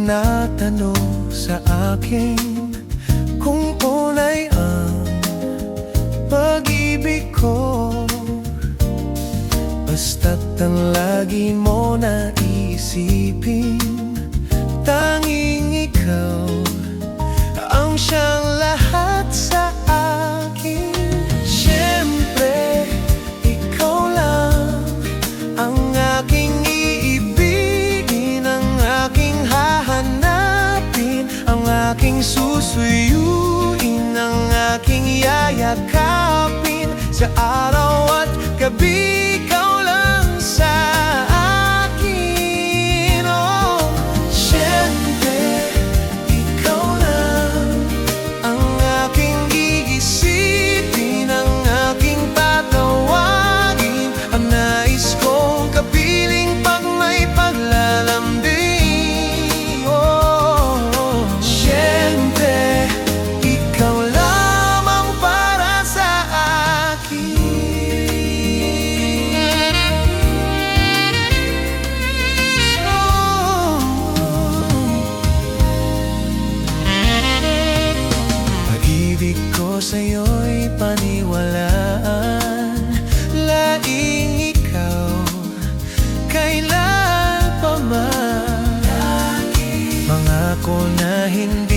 tinatanong sa akin kung tunay ang pag-ibig ko, basta't ang lagi mo naisipin, tanging ikaw ang siyang lahat sa akin. Siyempre, ikaw lang ang aking iibigin, ang aking hahanapin, ang aking susuyuin, ang aking yayakapin sa araw at gabi. Ikaw lang sa akin, oh. Siyempre, ikaw lang ang aking iisipin, ang aking tatawagin, ang nais kong kapiling pag may paglalambing, oh. Siyempre, ikaw lamang para sa akin. Pag-ibig ko sa'yo'y paniwalaan, laing ikaw kailan pa man. Mangako na hindi